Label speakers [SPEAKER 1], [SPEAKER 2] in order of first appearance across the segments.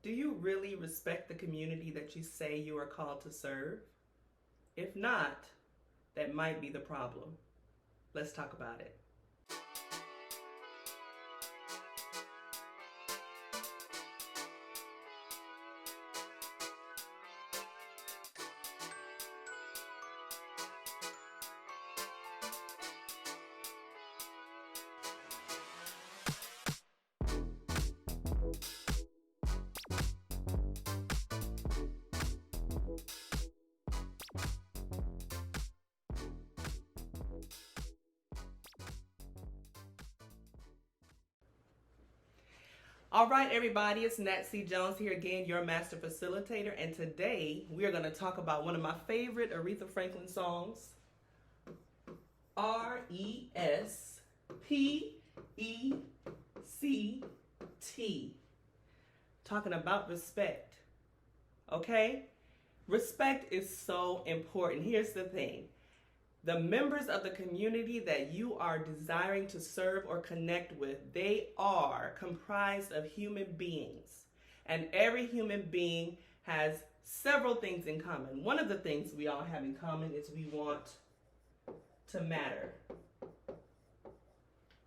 [SPEAKER 1] Do you really respect the community that you say you are called to serve? If not, that might be the problem. Let's talk about it. All right, everybody, it's Nat C Jones here again, your Master Facilitator, and today we are going to talk about one of my favorite Aretha Franklin songs, R-E-S-P-E-C-T, talking about respect, okay? Respect is so important. Here's the thing. The members of the community that you are desiring to serve or connect with, they are comprised of human beings. And every human being has several things in common. One of the things we all have in common is we want to matter.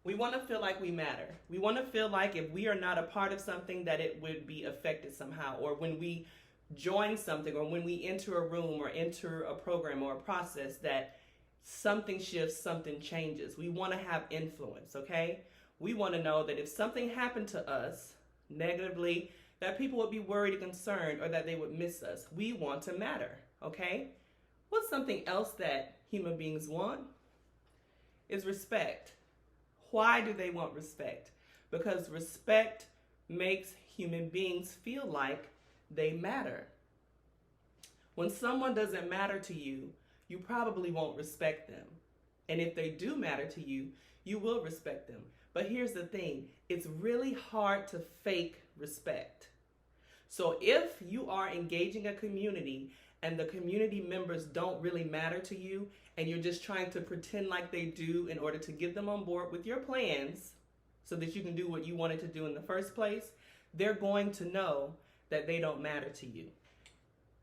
[SPEAKER 1] We want to feel like we matter. We want to feel like if we are not a part of something that it would be affected somehow, or when we join something, or when we enter a room or enter a program or a process, that something shifts, something changes. We want to have influence, okay? We want to know that if something happened to us negatively, that people would be worried and concerned, or that they would miss us. We want to matter, okay? What's something else that human beings want? Is respect. Why do they want respect? Because respect makes human beings feel like they matter. When someone doesn't matter to you, you probably won't respect them. And if they do matter to you, you will respect them. But here's the thing, it's really hard to fake respect. So if you are engaging a community and the community members don't really matter to you, and you're just trying to pretend like they do in order to get them on board with your plans so that you can do what you wanted to do in the first place, they're going to know that they don't matter to you.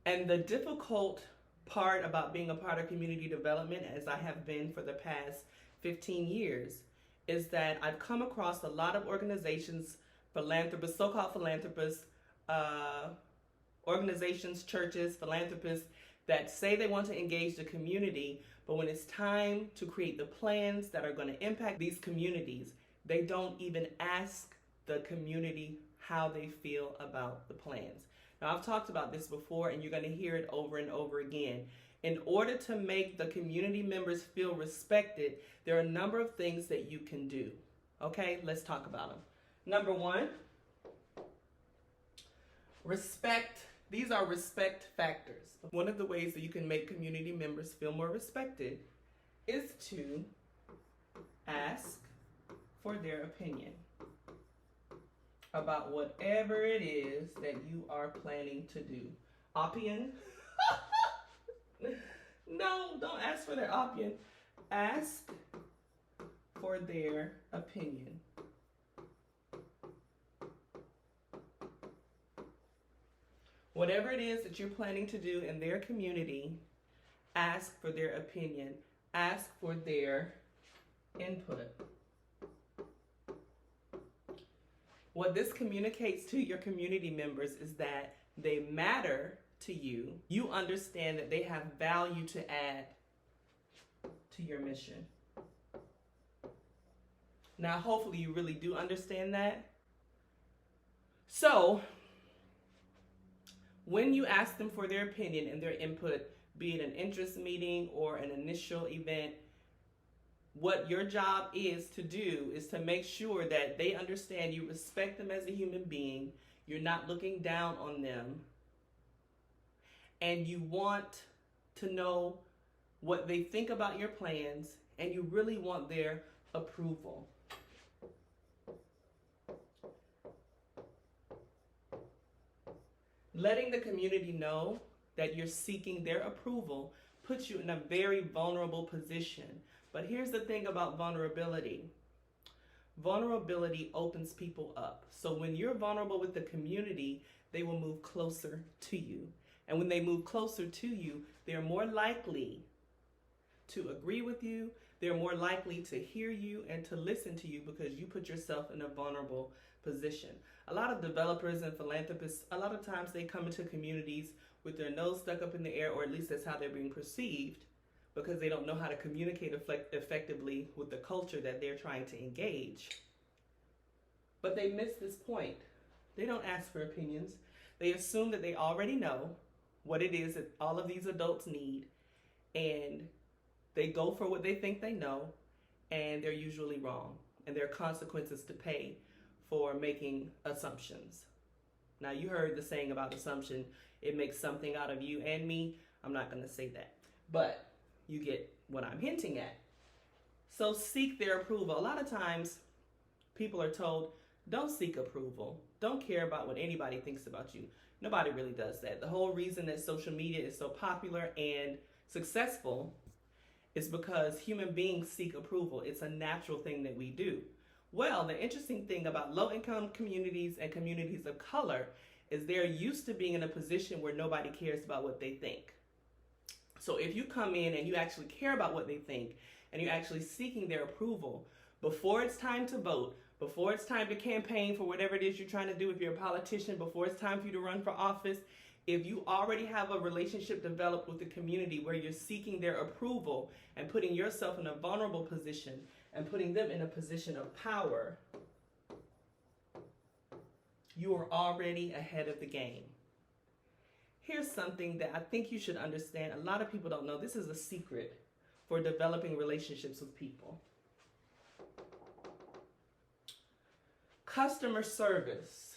[SPEAKER 1] And the difficult part about being a part of community development, as I have been for the past 15 years, is that I've come across a lot of organizations, philanthropists, so-called philanthropists, organizations, churches, philanthropists that say they want to engage the community, but when it's time to create the plans that are going to impact these communities, they don't even ask the community how they feel about the plans. Now, I've talked about this before, and you're going to hear it over and over again. In order to make the community members feel respected, there are a number of things that you can do. Okay, let's talk about them. Number one, respect. These are respect factors. One of the ways that you can make community members feel more respected is to ask for their opinion about whatever it is that you are planning to do. Opinion? No, don't ask for their opinion. Ask for their opinion. Whatever it is that you're planning to do in their community, ask for their opinion. Ask for their input. What this communicates to your community members is that they matter to you. You understand that they have value to add to your mission. Now, hopefully you really do understand that. So, when you ask them for their opinion and their input, be it an interest meeting or an initial event, what your job is to do is to make sure that they understand you respect them as a human being, you're not looking down on them, and you want to know what they think about your plans, and you really want their approval. Letting the community know that you're seeking their approval puts you in a very vulnerable position. But here's the thing about vulnerability. Vulnerability opens people up. So when you're vulnerable with the community, they will move closer to you. And when they move closer to you, they're more likely to agree with you. They're more likely to hear you and to listen to you because you put yourself in a vulnerable position. A lot of developers and philanthropists, a lot of times they come into communities with their nose stuck up in the air, or at least that's how they're being perceived, because they don't know how to communicate effectively with the culture that they're trying to engage. But they miss this point. They don't ask for opinions. They assume that they already know what it is that all of these adults need, and they go for what they think they know, and they're usually wrong. And there are consequences to pay for making assumptions. Now, you heard the saying about assumption, it makes something out of you and me. I'm not going to say that, but you get what I'm hinting at. So seek their approval. A lot of times people are told, don't seek approval. Don't care about what anybody thinks about you. Nobody really does that. The whole reason that social media is so popular and successful is because human beings seek approval. It's a natural thing that we do. Well, the interesting thing about low-income communities and communities of color is they're used to being in a position where nobody cares about what they think. So if you come in and you actually care about what they think and you're actually seeking their approval before it's time to vote, before it's time to campaign for whatever it is you're trying to do, if you're a politician, before it's time for you to run for office, if you already have a relationship developed with the community where you're seeking their approval and putting yourself in a vulnerable position and putting them in a position of power, you are already ahead of the game. Here's something that I think you should understand. A lot of people don't know. This is a secret for developing relationships with people. Customer service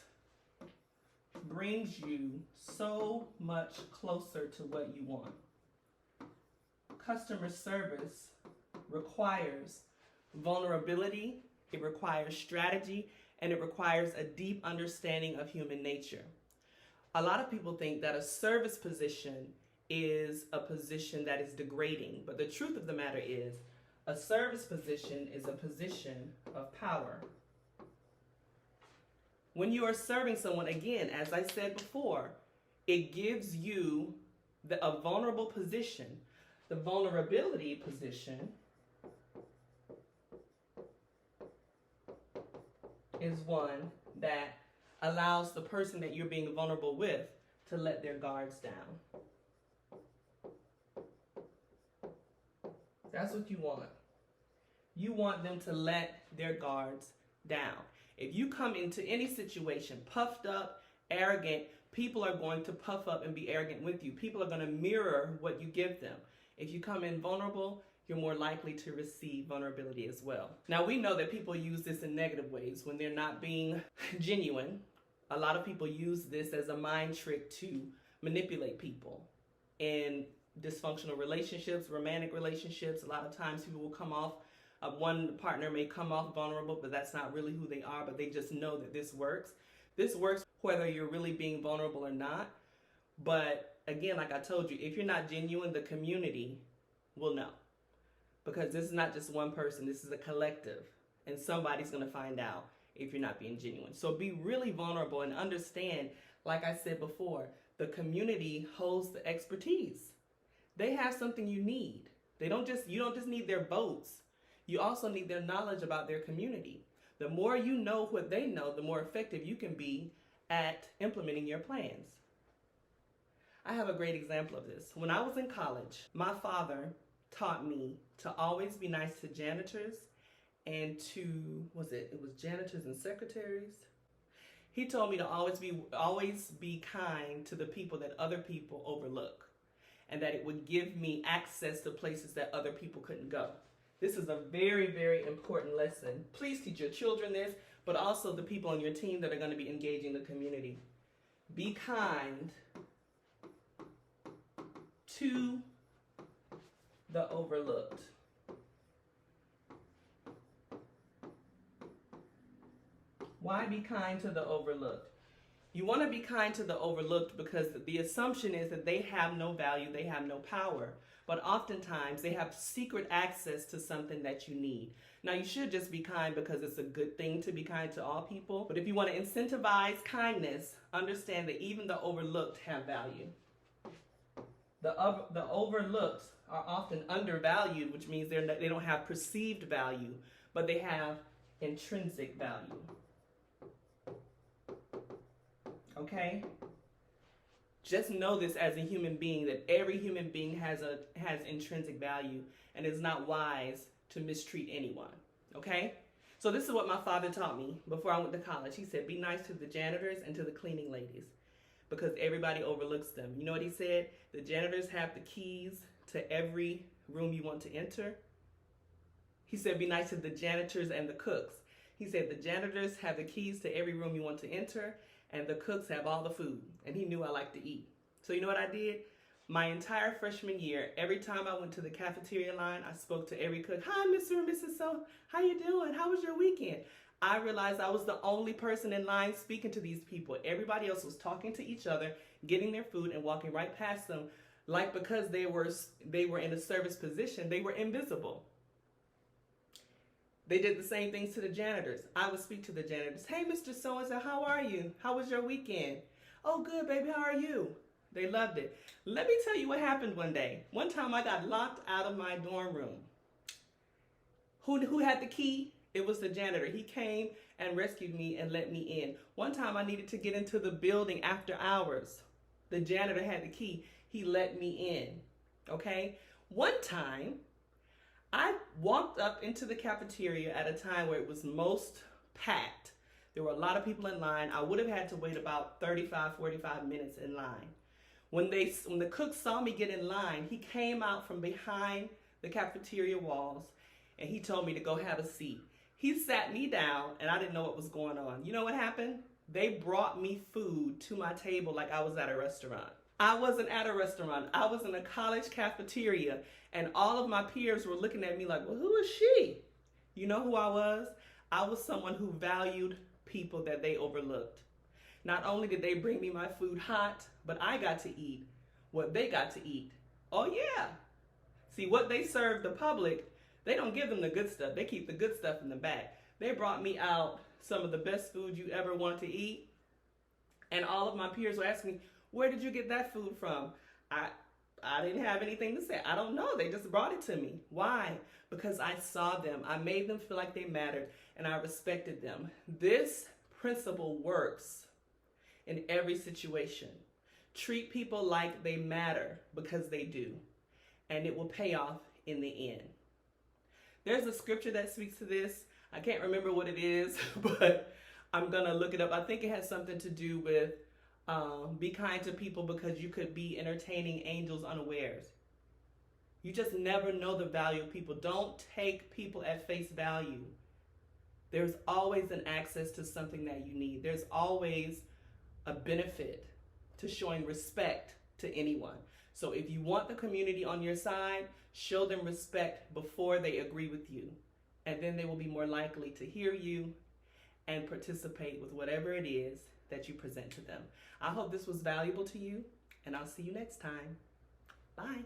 [SPEAKER 1] brings you so much closer to what you want. Customer service requires vulnerability, it requires strategy, and it requires a deep understanding of human nature. A lot of people think that a service position is a position that is degrading, but the truth of the matter is a service position is a position of power. When you are serving someone, again, as I said before, it gives you a vulnerable position. The vulnerability position is one that allows the person that you're being vulnerable with to let their guards down. That's what you want. You want them to let their guards down. If you come into any situation puffed up, arrogant, people are going to puff up and be arrogant with you. People are going to mirror what you give them. If you come in vulnerable, you're more likely to receive vulnerability as well. Now, we know that people use this in negative ways when they're not being genuine. A lot of people use this as a mind trick to manipulate people. In dysfunctional relationships, romantic relationships, a lot of times people will come off, one partner may come off vulnerable, but that's not really who they are, but they just know that this works. This works whether you're really being vulnerable or not. But again, like I told you, if you're not genuine, the community will know. Because this is not just one person, this is a collective. And somebody's going to find out if you're not being genuine. So be really vulnerable and understand, like I said before, the community holds the expertise. They have something you need. You don't just need their votes. You also need their knowledge about their community. The more you know what they know, the more effective you can be at implementing your plans. I have a great example of this. When I was in college, my father taught me to always be nice to janitors and it was janitors and secretaries. He told me to always be kind to the people that other people overlook, and that it would give me access to places that other people couldn't go. This is a very, very important lesson. Please teach your children this, but also the people on your team that are going to be engaging the community. Be kind to the overlooked. Why be kind to the overlooked? You want to be kind to the overlooked because the assumption is that they have no value, they have no power. but oftentimes they have secret access to something that you need. Now, you should just be kind because it's a good thing to be kind to all people. But if you want to incentivize kindness, understand that even the overlooked have value. The overlooked are often undervalued, which means they don't have perceived value, but they have intrinsic value. Okay? Just know this as a human being, that every human being has intrinsic value, and it's not wise to mistreat anyone. Okay? So this is what my father taught me before I went to college. He said, be nice to the janitors and to the cleaning ladies, because everybody overlooks them. You know what he said? The janitors have the keys to every room you want to enter. He said, be nice to the janitors and the cooks. He said, the janitors have the keys to every room you want to enter, and the cooks have all the food. And he knew I liked to eat. So you know what I did? My entire freshman year, every time I went to the cafeteria line, I spoke to every cook. Hi, Mr. and Mrs. So, how you doing? How was your weekend? I realized I was the only person in line speaking to these people. Everybody else was talking to each other, getting their food, and walking right past them. Like, because they were in a service position, they were invisible. They did the same things to the janitors. I would speak to the janitors. Hey, Mr. So-and-so, how are you? How was your weekend? Oh, good, baby. How are you? They loved it. Let me tell you what happened one day. One time I got locked out of my dorm room. Who had the key? It was the janitor. He came and rescued me and let me in. One time I needed to get into the building after hours. The janitor had the key. He let me in. Okay? One time, I walked up into the cafeteria at a time where it was most packed. There were a lot of people in line. I would have had to wait about 35, 45 minutes in line. When the cook saw me get in line, he came out from behind the cafeteria walls and he told me to go have a seat. He sat me down and I didn't know what was going on. You know what happened? They brought me food to my table like I was at a restaurant. I wasn't at a restaurant. I was in a college cafeteria, and all of my peers were looking at me like, well, who is she? You know who I was? I was someone who valued people that they overlooked. Not only did they bring me my food hot, but I got to eat what they got to eat. Oh yeah. See, what they serve the public, they don't give them the good stuff. They keep the good stuff in the back. They brought me out some of the best food you ever want to eat. And all of my peers were asking me, where did you get that food from? I didn't have anything to say. I don't know. They just brought it to me. Why? Because I saw them. I made them feel like they mattered, and I respected them. This principle works in every situation. Treat people like they matter, because they do, and it will pay off in the end. There's a scripture that speaks to this. I can't remember what it is, but I'm going to look it up. I think it has something to do with be kind to people because you could be entertaining angels unawares. You just never know the value of people. Don't take people at face value. There's always an access to something that you need. There's always a benefit to showing respect to anyone. So if you want the community on your side, show them respect before they agree with you. And then they will be more likely to hear you and participate with whatever it is that you present to them. I hope this was valuable to you, and I'll see you next time. Bye.